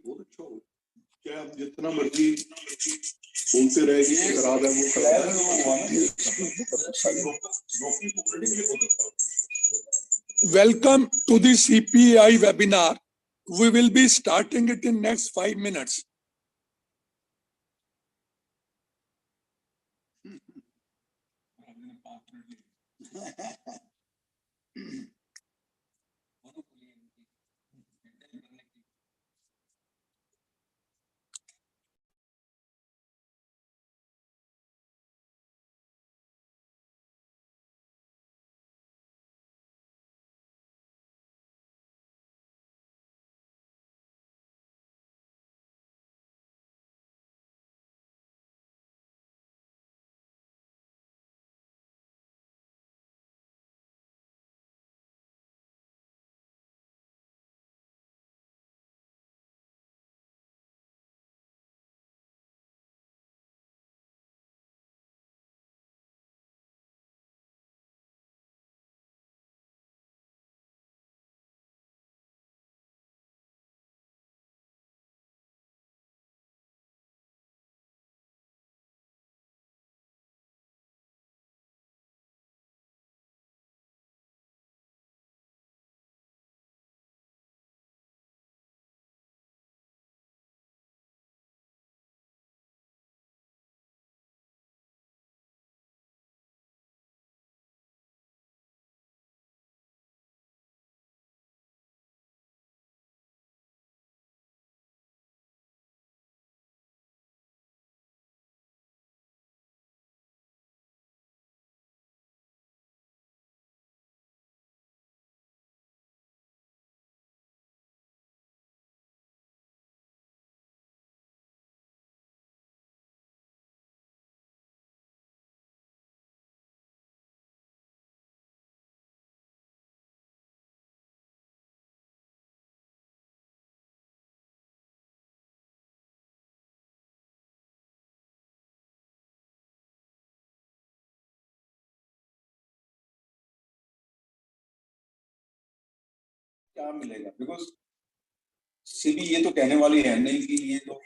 बहुत अच्छा हो क्या आप जितना मर्जी बोलते रहेंगे राधा वो Welcome to the CPI webinar. We will be starting it in next 5 minutes. क्या मिलेगा? बिकॉज सीबी ये तो कहने वाली है नहीं कि ये तो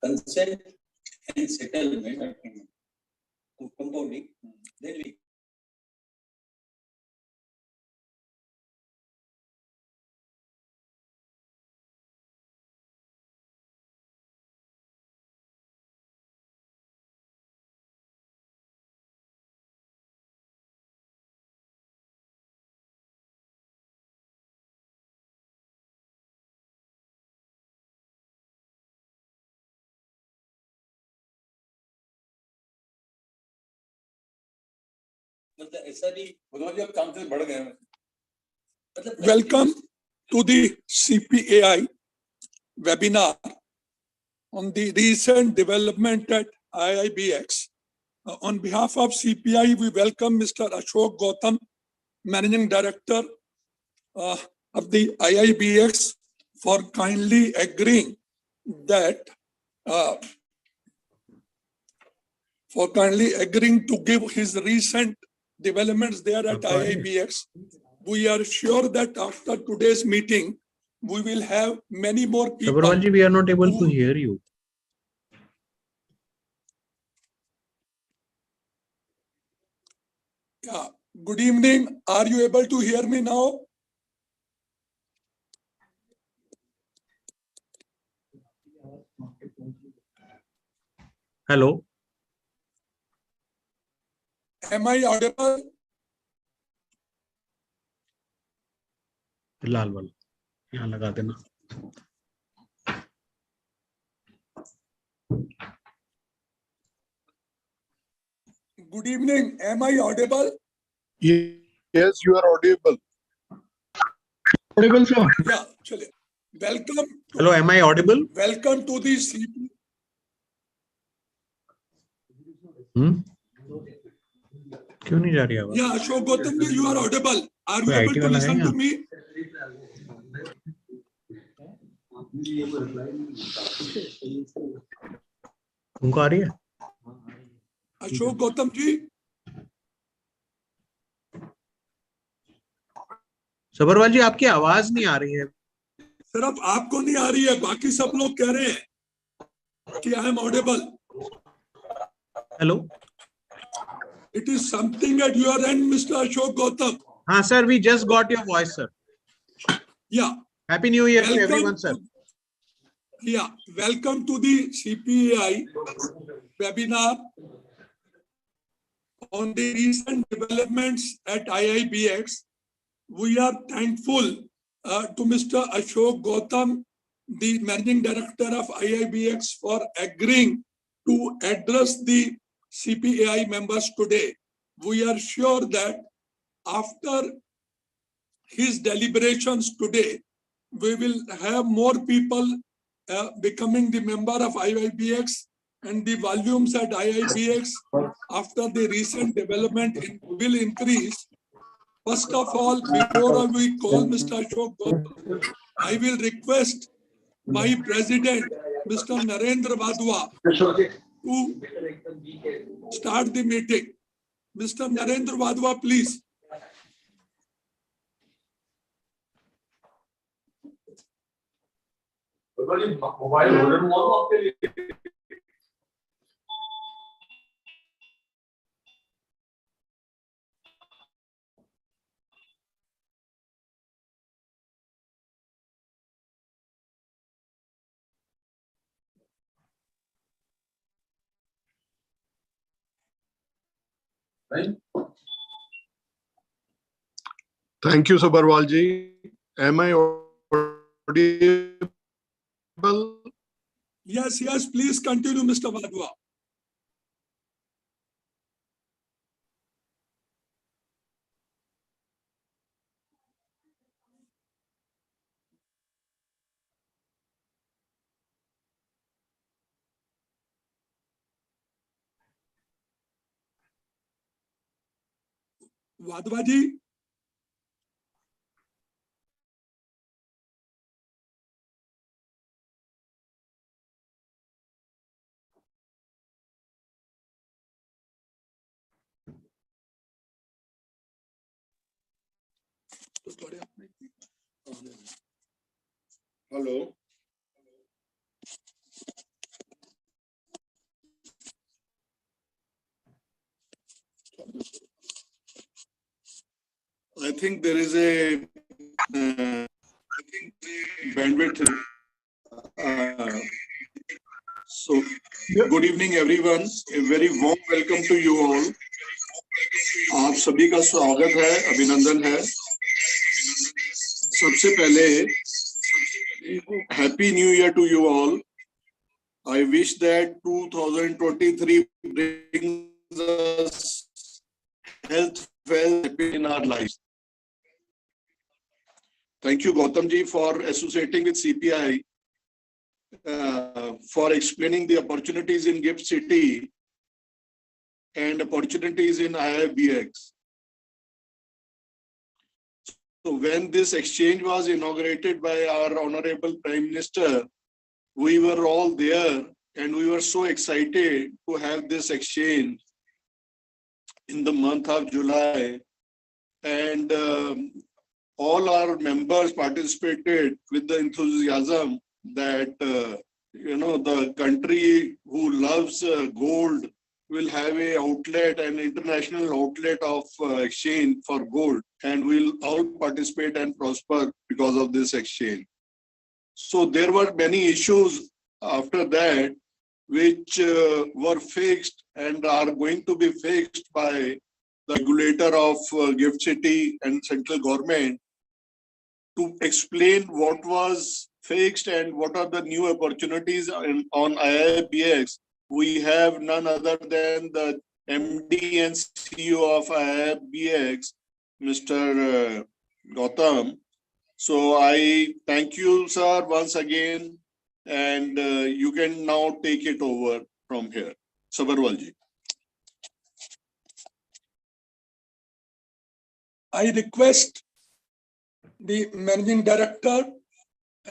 consent and settlement agreement to compounding. Then we मतलब ऐसा नहीं मतलब जब काम से बढ़ गए मतलब Welcome to the CPAI webinar on the recent development at IIBX. On behalf of CPI, we welcome Mr. Ashok Gautam, Managing Director of the IIBX, for kindly agreeing that to give his recent developments there at IIBX. We are sure that after today's meeting, we will have many more people. Sabarwal ji, we are not able to hear you. Yeah. Good evening. Are you able to hear me now? Hello. Am I audible? लाल वाला यहाँ लगा देना. Good evening. Am I audible? Yes, you are audible. Audible, sir. Yeah. Chale. Welcome. Hello, am I audible? Welcome to the CP. क्यों नहीं जा रही आवाज? Yeah, Ashok Gautam, you are audible. Are you कोई able IT to वाला है listen to यहाँ? me? उनको आ रही है? Ashok Gautam ji. सबरवाल जी, आपकी आवाज नहीं आ रही है. सिर्फ आपको नहीं आ रही है, बाकी सब लोग कह रहे हैं कि I am audible. Hello. It is something at your end, Mr. Ashok Gautam. हाँ sir, we just got your voice, sir. Yeah. Happy New Year to Welcome everyone, sir. Yeah, welcome to the CPAI webinar on the recent developments at IIBX. We are thankful to Mr. Ashok Gautam, the Managing Director of IIBX, for agreeing to address the CPAI members today. We are sure that after his deliberations today, we will have more people becoming the member of IIBX, and the volumes at IIBX after the recent development will increase. First of all, before we call Mr. Ashok Gautam, I will request my president, Mr. Narendra Vadwa, to start the meeting. Mr. Narendra Vadwa, please. Thank you, Sabarwal ji. Am I audible? Yes, yes, please continue, Mr. Wadhwa. Wadhwa ji, Hello. I think there is a bandwidth. So, good evening, everyone. A very warm welcome to you all. आप सभी का स्वागत है, अभिनंदन है. सबसे पहले Happy New Year to you all. I wish that 2023 brings us health, wealth, happiness in our lives. Thank you, Gautam ji, for associating with CPI, for explaining the opportunities in Gift City and opportunities in IIBX. So when this exchange was inaugurated by our Honorable Prime Minister, we were all there and we were so excited to have this exchange in the month of July. And all our members participated with the enthusiasm that, the country who loves gold will have a outlet, an international outlet of exchange for gold, and we'll all participate and prosper because of this exchange. So there were many issues after that which were fixed and are going to be fixed by the regulator of Gift City and central government to explain what was fixed and what are the new opportunities on IIBX. We have none other than the MD and CEO of IIBX, Mr. Gautam. So I thank you, sir, once again, and you can now take it over from here. Sabarwal ji. I request the Managing Director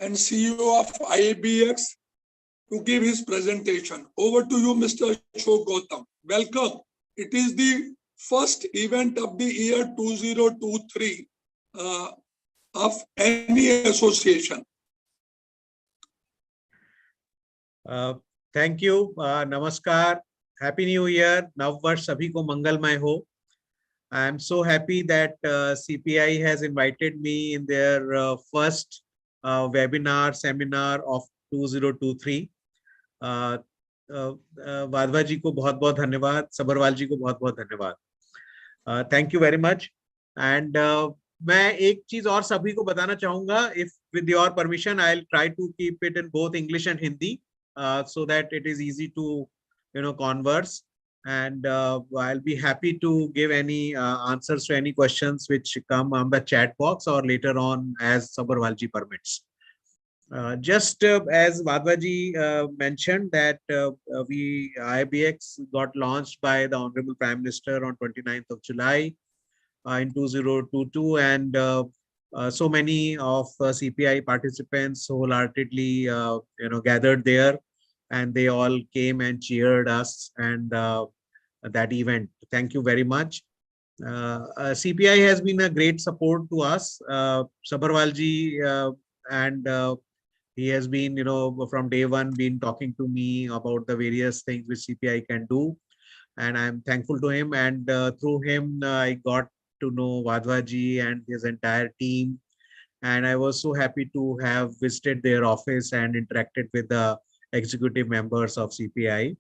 and CEO of IIBX to give his presentation. Over to you, Mr. Ashok Gautam. Welcome. It is the first event of the year 2023 of any association. Thank you. Namaskar. Happy New Year. Navvarsh sabhi ko mangalmay ho. I am so happy that CPI has invited me in their first webinar seminar of 2023. Wadhwa जी को बहुत बहुत धन्यवाद, सबरवाल जी को बहुत बहुत धन्यवाद. Thank you very much. And मैं एक चीज और सभी को बताना चाहूंगा, if with your permission I'll try to keep it in both English and Hindi so that it is easy to converse, and I'll be happy to give any answers to any questions which come on the chat box or later on as Sabarwal ji permits. Just as Wadhwa ji mentioned that IIBX got launched by the Honorable Prime Minister on 29th of July in 2022, and so many of CPI participants wholeheartedly gathered there, and they all came and cheered us and that event. Thank you very much. CPI has been a great support to us. Sabarwal ji and He has been, from day one, been talking to me about the various things which CPI can do, and I'm thankful to him. And through him, I got to know Vadvaji and his entire team. And I was so happy to have visited their office and interacted with the executive members of CPI.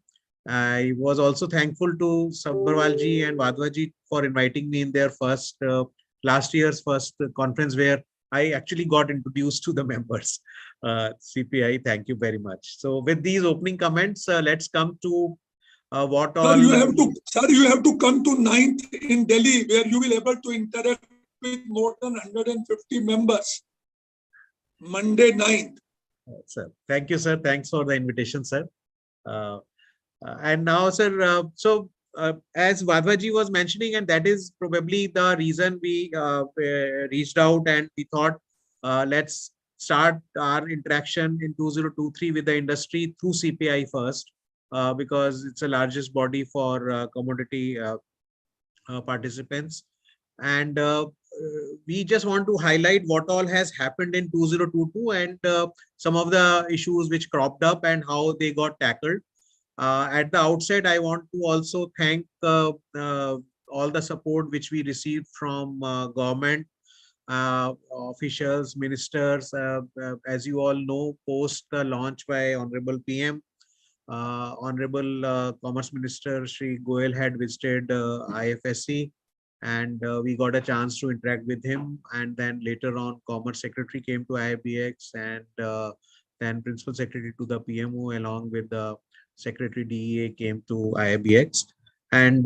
I was also thankful to Sabharwalji and Vadvaji for inviting me in their last year's first conference, where I actually got introduced to the members. CPI, thank you very much. So with these opening comments, let's come to what all. Sir, you have to come to 9th in Delhi, where you will able to interact with more than 150 members. Monday 9th. Sir, thank you, sir. Thanks for the invitation, sir. And now, sir, as Vadvaji was mentioning, and that is probably the reason we reached out, and we thought, let's start our interaction in 2023 with the industry through CPI first, because it's the largest body for commodity participants. And we just want to highlight what all has happened in 2022 and some of the issues which cropped up and how they got tackled. At the outset, I want to also thank all the support which we received from government officials, ministers. As you all know, post the launch by Honorable PM, Honorable Commerce Minister Shri Goyal had visited IFSC, and we got a chance to interact with him. And then later on, Commerce Secretary came to IIBX, and then Principal Secretary to the PMO along with the Secretary DEA came to IIBX. And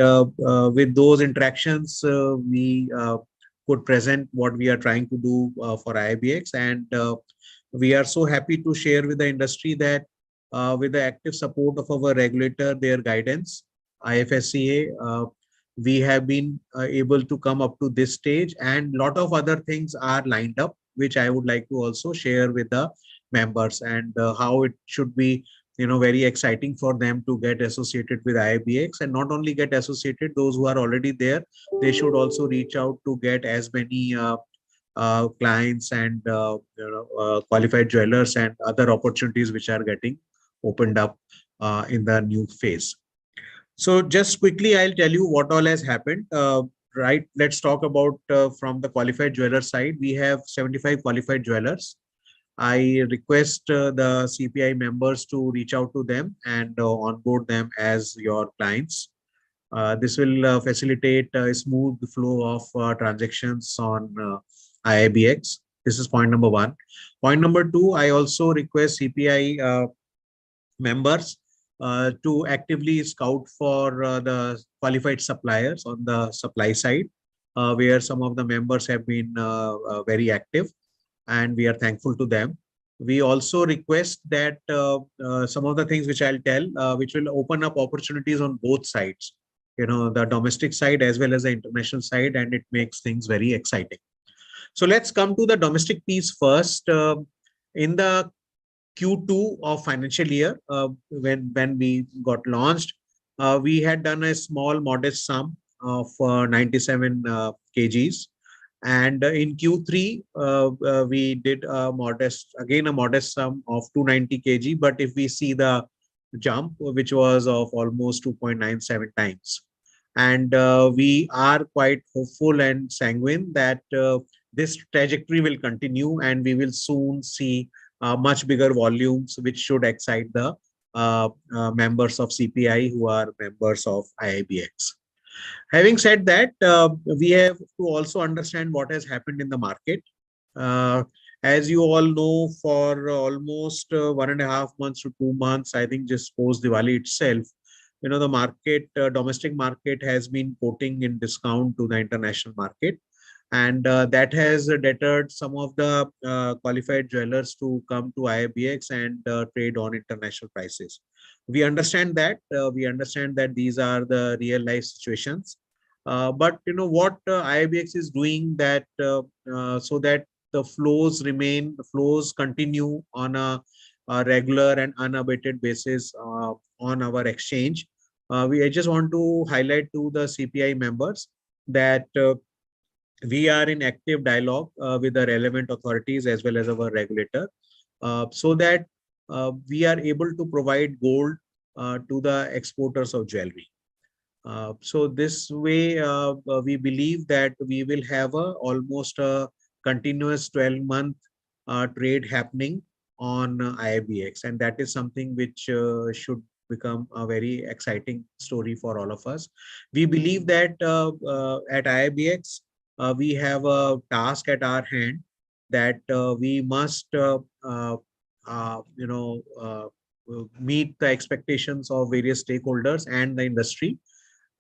with those interactions, we could present what we are trying to do for IIBX. And we are so happy to share with the industry that with the active support of our regulator, their guidance, IFSCA, we have been able to come up to this stage, and a lot of other things are lined up, which I would like to also share with the members, and how it should be, very exciting for them to get associated with IIBX, and not only get associated, those who are already there, they should also reach out to get as many clients and qualified jewelers and other opportunities which are getting opened up in the new phase. So just quickly, I'll tell you what all has happened. Right, let's talk about from the qualified jeweler side. We have 75 qualified jewelers. I request the CPI members to reach out to them and onboard them as your clients. This will facilitate a smooth flow of transactions on IIBX. This is point number one. Point number two, I also request CPI members to actively scout for the qualified suppliers on the supply side, where some of the members have been very active, and we are thankful to them. We also request that some of the things which I'll tell, which will open up opportunities on both sides, the domestic side as well as the international side, and it makes things very exciting. So let's come to the domestic piece first. In the Q2 of financial year, when we got launched, we had done a small modest sum of 97 kgs. And in Q3, we did a modest sum of 290 kg. But if we see the jump, which was of almost 2.97 times. And we are quite hopeful and sanguine that this trajectory will continue, and we will soon see much bigger volumes, which should excite the members of CPI who are members of IIBX. Having said that, we have to also understand what has happened in the market. As you all know, for almost 1.5 months to 2 months, I think just post Diwali itself, the market, domestic market has been quoting in discount to the international market. And that has deterred some of the qualified jewelers to come to IIBX and trade on international prices. We understand that. We understand that these are the real life situations. But what IIBX is doing that so that the flows continue on a regular and unabated basis on our exchange. I just want to highlight to the CPI members that we are in active dialogue with the relevant authorities as well as our regulator. so that we are able to provide gold to the exporters of jewelry. So this way, we believe that we will have almost a continuous 12-month trade happening on IIBX, and that is something which should become a very exciting story for all of us. We believe that at IIBX, we have a task at our hand that we must, meet the expectations of various stakeholders and the industry,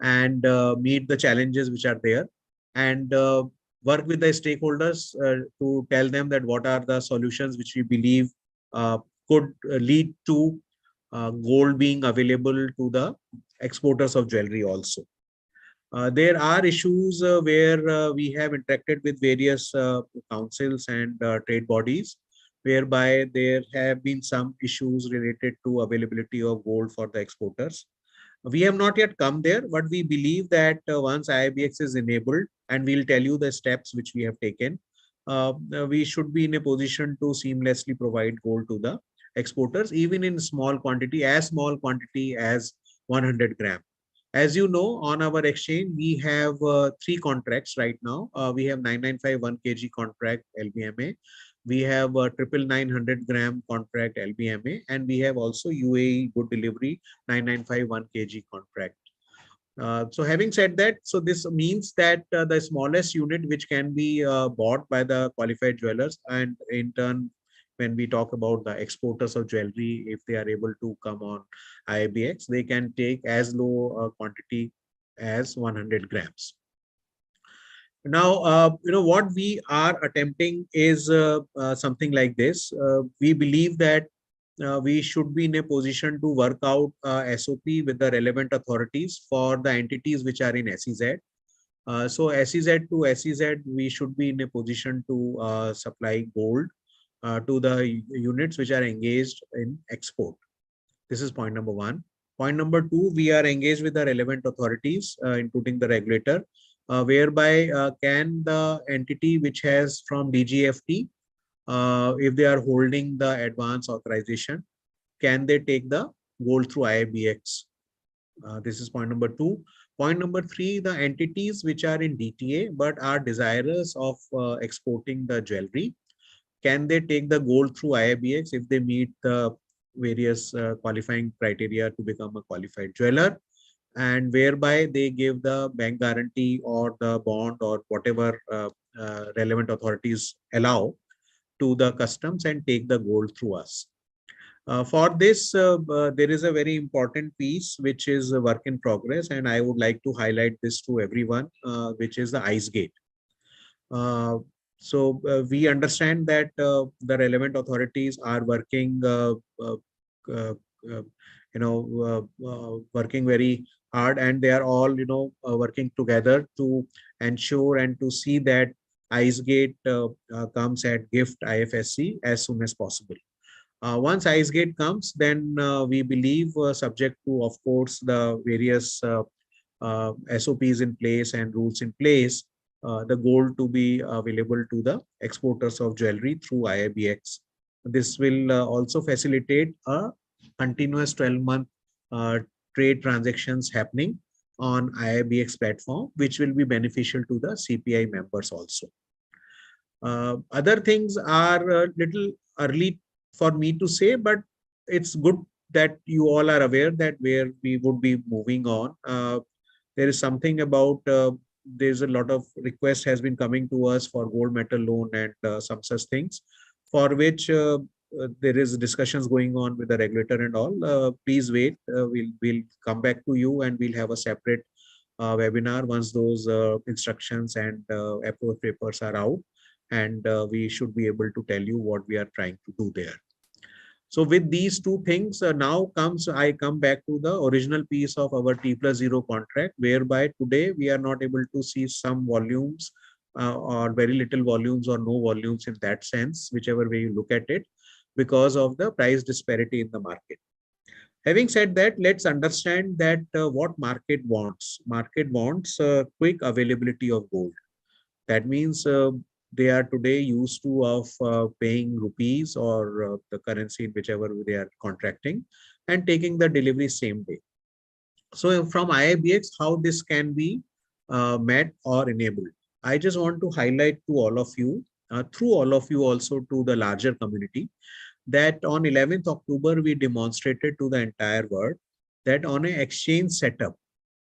and meet the challenges which are there, and work with the stakeholders to tell them that what are the solutions which we believe could lead to gold being available to the exporters of jewelry also. There are issues where we have interacted with various councils and trade bodies, whereby there have been some issues related to availability of gold for the exporters. We have not yet come there, but we believe that once IIBX is enabled, and we'll tell you the steps which we have taken, we should be in a position to seamlessly provide gold to the exporters, even in small quantity, as small quantity as 100 gram. As you know, on our exchange, we have three contracts right now. We have 995 1 kg contract LBMA. We have a 999 gram contract LBMA, and we have also UAE good delivery 995 1 kg contract. So having said that, so this means that the smallest unit which can be bought by the qualified jewelers, and in turn, when we talk about the exporters of jewelry, if they are able to come on IIBX, they can take as low a quantity as 100 grams. Now, what we are attempting is something like this. We believe that we should be in a position to work out SOP with the relevant authorities for the entities which are in SEZ. So SEZ to SEZ, we should be in a position to supply gold to the units which are engaged in export. This is point number one. Point number two, we are engaged with the relevant authorities, including the regulator, whereby can the entity which has from DGFT, if they are holding the advance authorization, can they take the gold through IIBX? This is point number two. Point number three, the entities which are in DTA but are desirous of exporting the jewelry, can they take the gold through IIBX if they meet the various qualifying criteria to become a qualified jeweler, and whereby they give the bank guarantee or the bond or whatever relevant authorities allow to the customs and take the gold through us. For this, there is a very important piece which is a work in progress, and I would like to highlight this to everyone, which is the ICE gate. So we understand that the relevant authorities are working, working very hard, and they are all, working together to ensure and to see that ICE gate comes at GIFT IFSC as soon as possible. Once ICE gate comes, then we believe, subject to, of course, the various SOPs in place and rules in place, the gold to be available to the exporters of jewelry through IIBX. This will also facilitate a continuous 12-month trade transactions happening on IIBX platform, which will be beneficial to the CPI members also. Other things are a little early for me to say, but it's good that you all are aware that where we would be moving on. There is something about, there's a lot of request has been coming to us for gold metal loan and some such things, for which there is discussions going on with the regulator and all. Please wait, we'll come back to you, and we'll have a separate webinar once those instructions and approach papers are out, and we should be able to tell you what we are trying to do there. So with these two things, I come back to the original piece of our T+0 contract, whereby today we are not able to see some volumes or very little volumes or no volumes in that sense, whichever way you look at it, because of the price disparity in the market. Having said that, let's understand that what market wants. Market wants quick availability of gold. That means they are today used to of paying rupees or the currency in whichever they are contracting and taking the delivery same day. So from IIBX, how this can be met or enabled. I just want to highlight to all of you, through all of you also to the larger community, that on 11th October, we demonstrated to the entire world that on an exchange setup,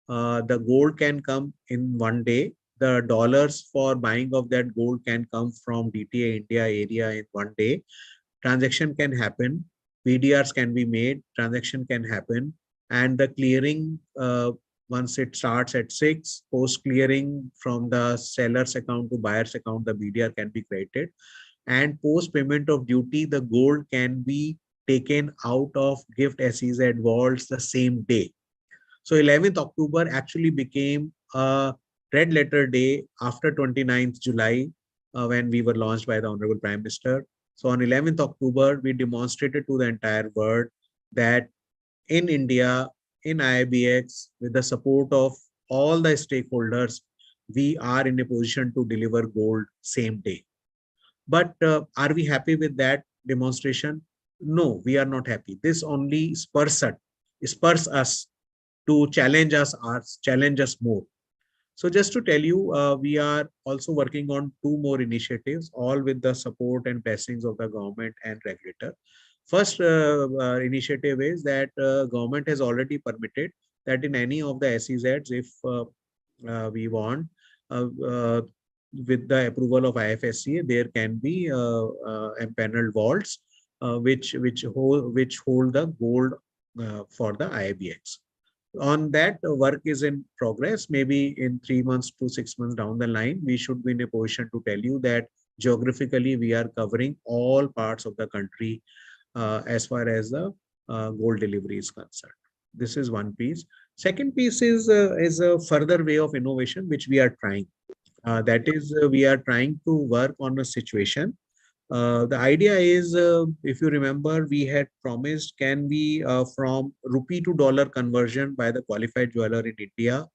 the gold can come in one day. The dollars for buying of that gold can come from DTA India area in one day. Transaction can happen, PDRs can be made, transaction can happen, and the clearing, once it starts at 6, post clearing from the seller's account to buyer's account, the BDR can be created, and post payment of duty, the gold can be taken out of gift SEZ vaults the same day. So 11th October actually became a red letter day after 29th July, when we were launched by the Honorable Prime Minister. So on 11th October, we demonstrated to the entire world that in India, in IIBX, with the support of all the stakeholders, we are in a position to deliver gold same day. But are we happy with that demonstration? No, we are not happy. This only spurs us to challenge us more. So just to tell you, we are also working on 2 more initiatives, all with the support and blessings of the government and regulator. First initiative is that government has already permitted that in any of the SEZs, if we want, with the approval of IFSCA, there can be empaneled vaults which hold the gold for the IIBX. On that, work is in progress. Maybe in 3 months to 6 months down the line, we should be in a position to tell you that geographically we are covering all parts of the country as far as the gold delivery is concerned. This is one piece. Second piece is a further way of innovation which we are trying. That is, we are trying to work on a situation. The idea is, if you remember, we had promised, can we from rupee to dollar conversion by the qualified jeweler in India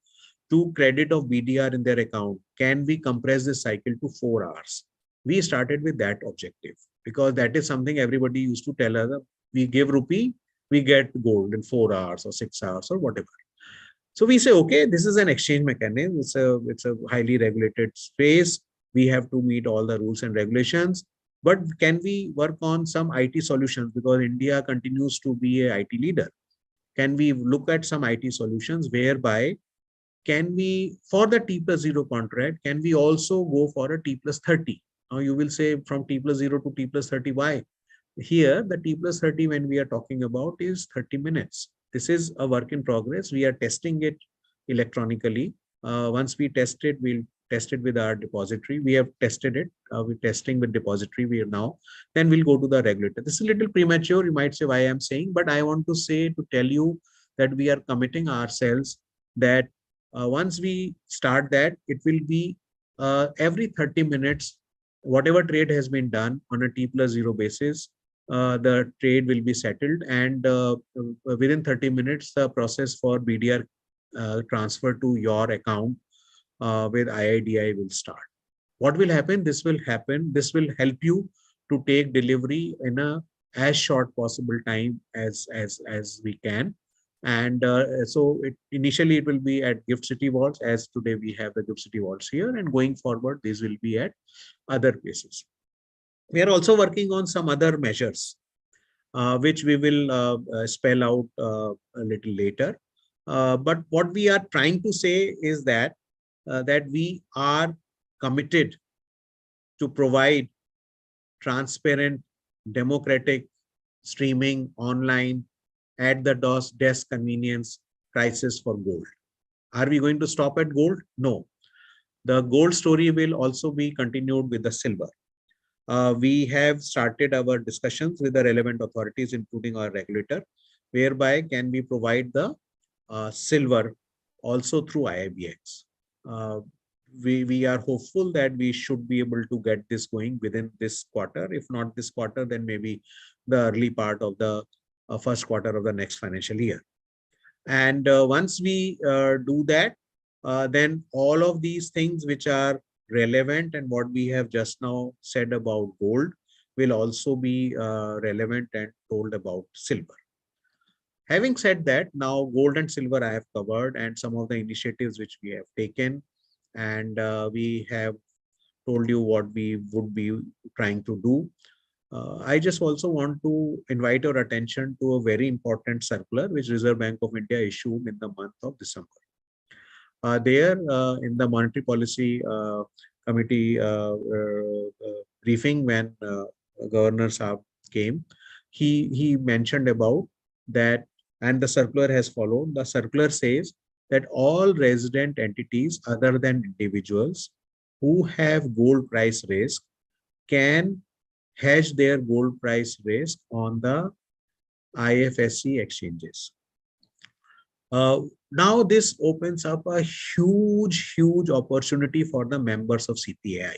to credit of BDR in their account, can we compress this cycle to 4 hours? We started with that objective because that is something everybody used to tell us. We give rupee, we get gold in 4 hours or 6 hours or whatever. So we say, okay, this is an exchange mechanism. It's a highly regulated space. We have to meet all the rules and regulations. But can we work on some IT solutions, because India continues to be a IT leader? Can we look at some IT solutions whereby can we, for the T+0 contract, can we also go for a T+30? Now you will say from T+0 to T+30, why? Here, the T+30 when we are talking about is 30 minutes. This is a work in progress. We are testing it electronically. Once we test it, we'll test it with our depository. We have tested it. We're testing with depository. We are now. Then we'll go to the regulator. This is a little premature. You might say why I'm saying, but I want to say to tell you that we are committing ourselves that once we start that, it will be every 30 minutes, whatever trade has been done on a T+0 basis, the trade will be settled, and within 30 minutes, the process for BDR transfer to your account with IIDI will start. What will happen? This will help you to take delivery in a as short possible time as we can. And so initially it will be at Gift City vaults, as today we have the Gift City vaults here, and going forward, these will be at other places. We are also working on some other measures, which we will spell out a little later. But what we are trying to say is that we are committed to provide transparent, democratic streaming online at the desk convenience prices for gold. Are we going to stop at gold? No. The gold story will also be continued with the silver. We have started our discussions with the relevant authorities, including our regulator, whereby can we provide the silver also through IIBX. We are hopeful that we should be able to get this going within this quarter. If not this quarter, then maybe the early part of the first quarter of the next financial year. And once we do that, then all of these things which are relevant, and what we have just now said about gold will also be relevant and told about silver. Having said that, now gold and silver I have covered, and some of the initiatives which we have taken, and we have told you what we would be trying to do. I just also want to invite your attention to a very important circular which Reserve Bank of India issued in the month of December. There, in the Monetary Policy Committee briefing, when Governor Saab came, he mentioned about that, and the circular has followed. The circular says that all resident entities other than individuals who have gold price risk can hedge their gold price risk on the IFSC exchanges. Now this opens up a huge opportunity for the members of CPAI,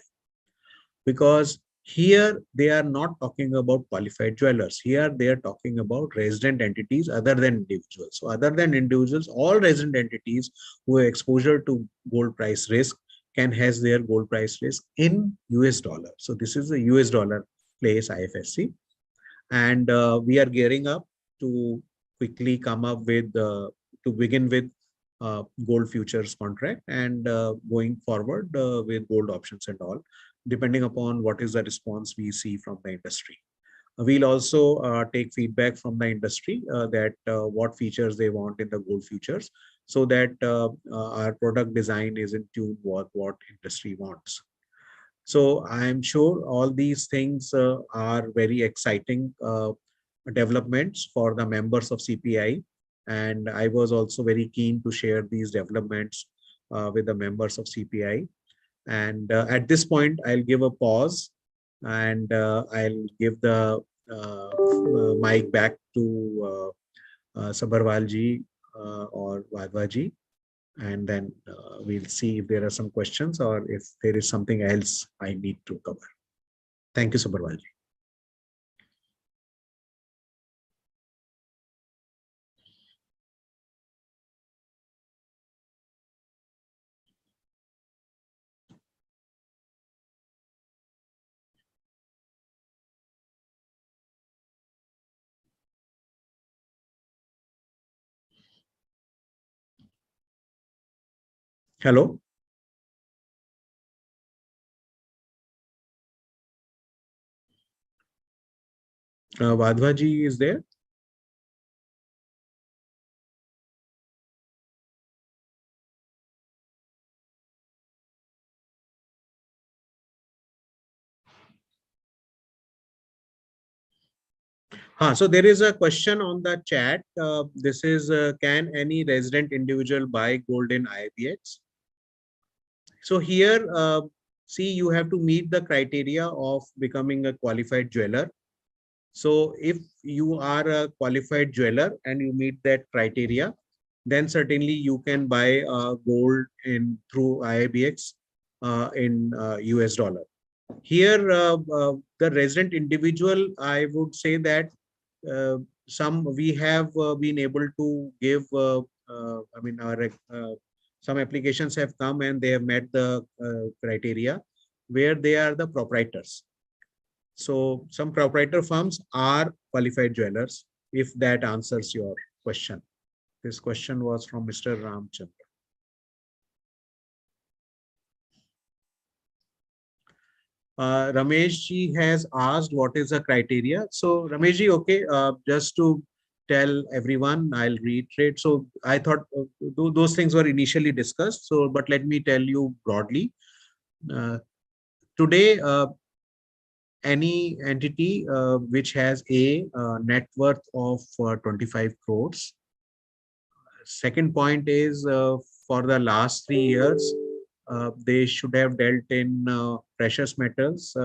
because here they are not talking about qualified jewelers. Here they are talking about resident entities other than individuals. So other than individuals, all resident entities who have exposure to gold price risk can hedge their gold price risk in US dollar. So this is a US dollar place IFSC, and we are gearing up to quickly come up with to begin with gold futures contract, and going forward with gold options and all, depending upon what is the response we see from the industry. We'll also take feedback from the industry that what features they want in the gold futures, so that our product design is in tune with what industry wants. So I'm sure all these things are very exciting developments for the members of CPI. And I was also very keen to share these developments with the members of CPI. And at this point, I'll give a pause, and I'll give the mic back to Sabharwal ji or Wadhwa ji, and then we'll see if there are some questions or if there is something else I need to cover. Thank you, Sabharwal ji. Hello. Wadhwa ji is there? So there is a question on the chat. This is, can any resident individual buy gold in IIBX? So here, see, you have to meet the criteria of becoming a qualified jeweler. So if you are a qualified jeweler and you meet that criteria, then certainly you can buy gold through IIBX in US dollar. Here, the resident individual, I would say that we have been able to give, I mean, some applications have come and they have met the criteria where they are the proprietors. So some proprietor firms are qualified jewelers, if that answers your question. This question was from Mr. Ramchandra. Ramesh ji has asked what is the criteria. So Ramesh ji, okay, just to tell everyone, I'll reiterate. So I thought those things were initially discussed. So, but let me tell you broadly. Today, any entity which has a net worth of 25 crores. Second point is for the last 3 years, they should have dealt in precious metals,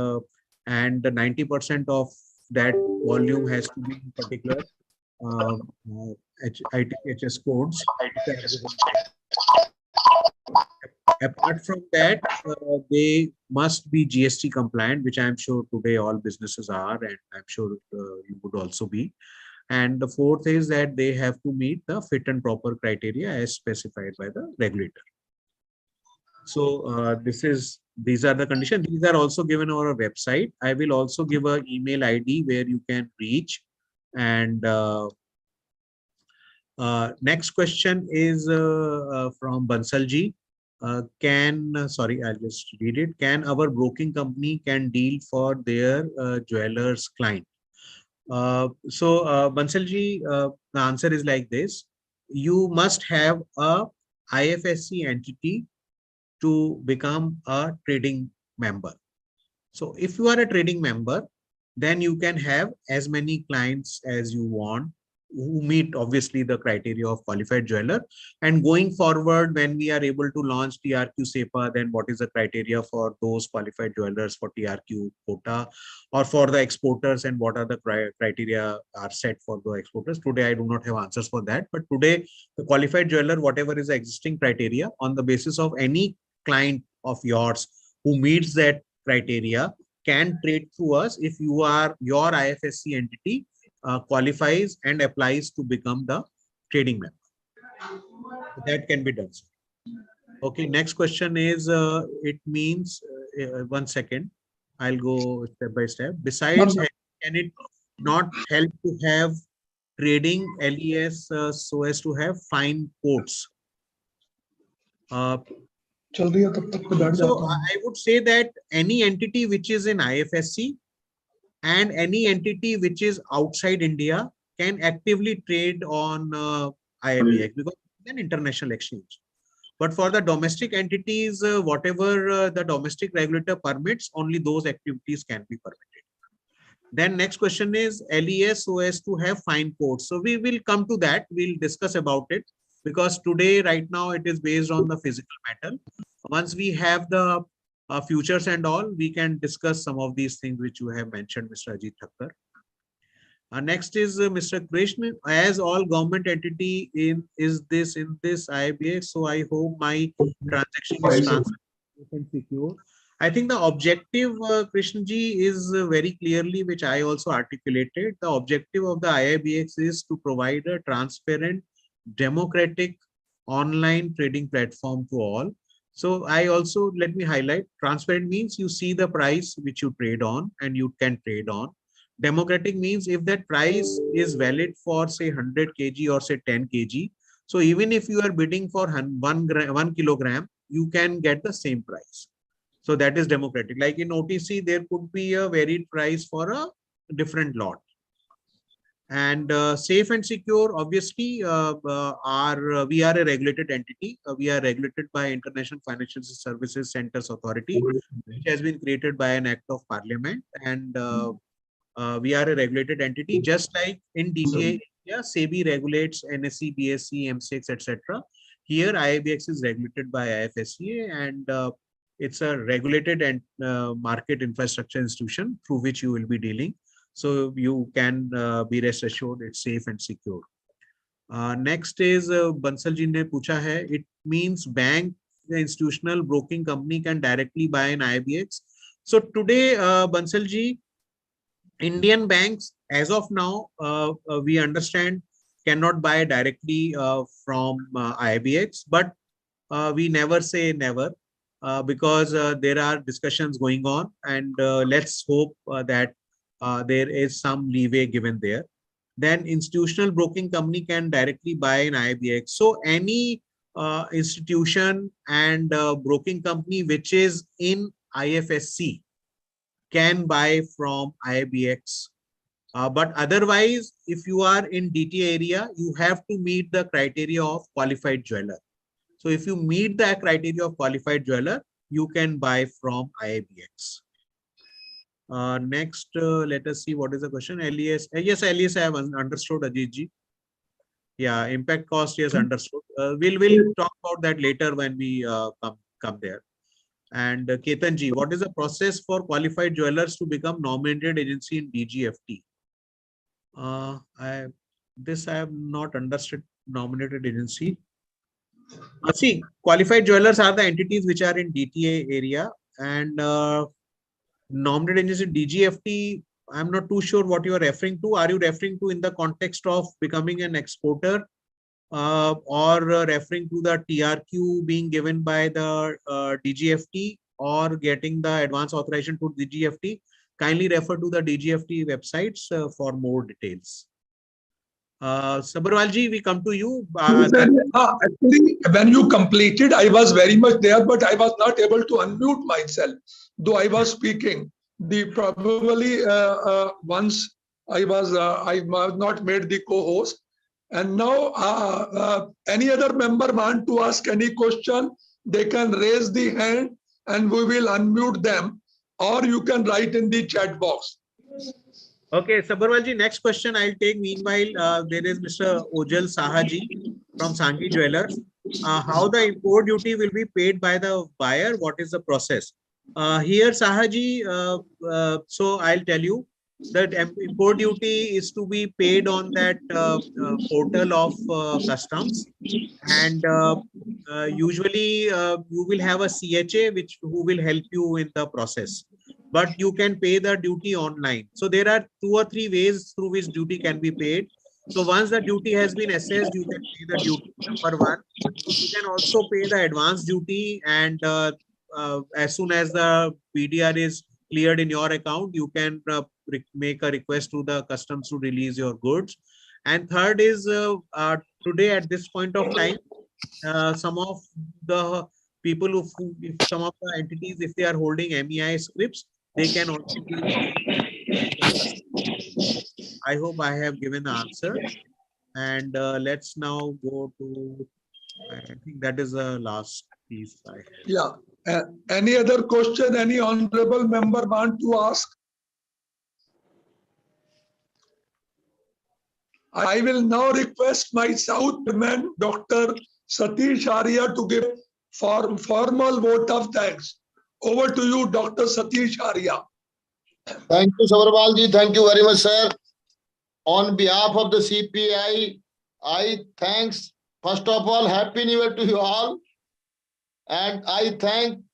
and 90% of that volume has to be in particular ITHS codes. Apart from that, they must be GST compliant, which I'm sure today all businesses are, and I'm sure you would also be. And the fourth is that they have to meet the fit and proper criteria as specified by the regulator. So this is These are the conditions. These are also given on our website. I will also give an email ID where you can reach. And next question is from Bansalji. Sorry, I'll just read it. Can our broking company can deal for their jewelers client? Bansalji, the answer is like this. You must have a IFSC entity to become a trading member. So if you are a trading member, then you can have as many clients as you want who meet obviously the criteria of qualified jeweler. And going forward, when we are able to launch TRQ SEPA, then what is the criteria for those qualified jewelers for TRQ quota or for the exporters, and what are the criteria are set for the exporters? Today, I do not have answers for that. But today, the qualified jeweler, whatever is the existing criteria, on the basis of any client of yours who meets that criteria can trade through us if your IFSC entity qualifies and applies to become the trading member. That can be done. Okay, next question is, it means, 1 second, I'll go step by step. Besides, can it not help to have trading LES so as to have fine quotes? So I would say that any entity which is in IFSC and any entity which is outside India can actively trade on IIBX because it's an international exchange. But for the domestic entities, whatever the domestic regulator permits, only those activities can be permitted. Then next question is LES so as to have fine quotes. So we will come to that. We'll discuss about it because today, right now, it is based on the physical metal. Once we have the futures and all, we can discuss some of these things which you have mentioned, Mr. Ajit Thakkar. Next is Mr. Krishna. As all government entity is this IIBX, so I hope my transaction is transparent and secure. I think the objective, Krishnaji, is very clearly, which I also articulated. The objective of the IIBX is to provide a transparent, democratic online trading platform to all. So I also, let me highlight, transparent means you see the price which you trade on and you can trade on. Democratic means if that price is valid for say 100 kg or say 10 kg. So even if you are bidding for 1 kilogram, you can get the same price. So that is democratic. Like in OTC, there could be a varied price for a different lot. And safe and secure, obviously, we are a regulated entity. We are regulated by International Financial Services Centers Authority, which has been created by an act of parliament. And we are a regulated entity, just like in DTA, SEBI regulates NSE, BSE, MCX, etc. Here, IIBX is regulated by IFSCA, and it's a regulated and market infrastructure institution through which you will be dealing. So you can be rest assured it's safe and secure. Next is Bansalji ne pucha hai. It means bank, the institutional broking company can directly buy an IIBX. So today, Bansalji, Indian banks, as of now, we understand cannot buy directly from IIBX, but we never say never because there are discussions going on, and let's hope that there is some leeway given there. Then institutional broking company can directly buy an IIBX. So any institution and broking company which is in IFSC can buy from IIBX. But otherwise, if you are in DTA area, you have to meet the criteria of qualified jeweler. So if you meet the criteria of qualified jeweler, you can buy from IIBX. Next, let us see what is the question. LES. Yes, LES I have understood, Ajit ji. Yeah, impact cost, yes, understood. We'll talk about that later when we come there. And Ketan ji, what is the process for qualified jewelers to become nominated agency in DGFT? I have not understood. Nominated agency. See, qualified jewelers are the entities which are in DTA area, and nominated agency DGFT. I'm not too sure what you are referring to. Are you referring to in the context of becoming an exporter, or referring to the TRQ being given by the DGFT? or getting the advance authorization to DGFT, kindly refer to the DGFT websites for more details. Sabharwal ji, we come to you. Actually, when you completed, I was very much there, but I was not able to unmute myself, though I was speaking. Probably once I was not made the co-host, and now any other member want to ask any question, they can raise the hand, and we will unmute them, or you can write in the chat box. Okay, Sabharwal ji, next question I'll take. Meanwhile, there is Mr. Ojal Sahaji from Sanghi Jewelers. How the import duty will be paid by the buyer? What is the process? Here, Sahaji, so I'll tell you that import duty is to be paid on that portal of customs, and usually you will have a CHA who will help you in the process. But you can pay the duty online. So there are 2 or 3 ways through which duty can be paid. So once the duty has been assessed, you can pay the duty. Number 1, you can also pay the advance duty, and as soon as the PDR is cleared in your account, you can make a request to the customs to release your goods. And third is today at this point of time, some of the people if some of the entities, if they are holding MEI scripts, they can also give I hope I have given the answer. And let's now go to, I think that is the last piece I have. Yeah. Any other question any honorable member want to ask? I will now request my Southman, Dr. Satish Arya, to give formal vote of thanks. Over to you, Dr. Satish Arya. Thank you, Sabharwal ji. Thank you very much, sir. On behalf of the CPI, I thanks, first of all, Happy New Year to you all. And I thank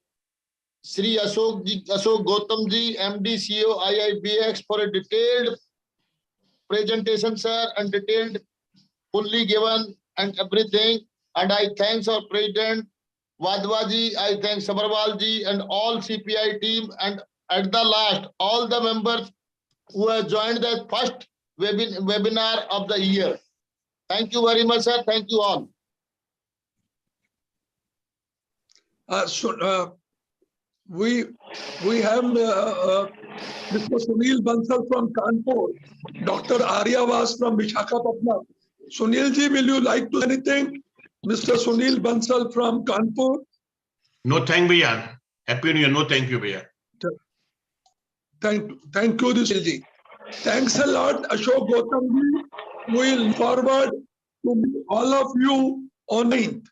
Sri Ashok Gautam ji, MD CEO IIBX, for a detailed presentation, sir, and detailed, fully given and everything. And I thanks our President Wadhwa ji, I thank Sabharwal ji and all CPI team, and at the last, all the members who have joined the first webinar of the year. Thank you very much, sir. Thank you all. We have Mr. Sunil Bansal from Kanpur. Dr. Arya was from Visakhapatnam. Sunil ji, will you like to say anything? Mr. Sunil Bansal from Kanpur. No, thank you, Bhaiya. Happy New Year. No, thank you, Bhaiya. Thank you, Sunil ji. Thanks a lot, Ashok Gautam ji. We will forward to all of you on 9th.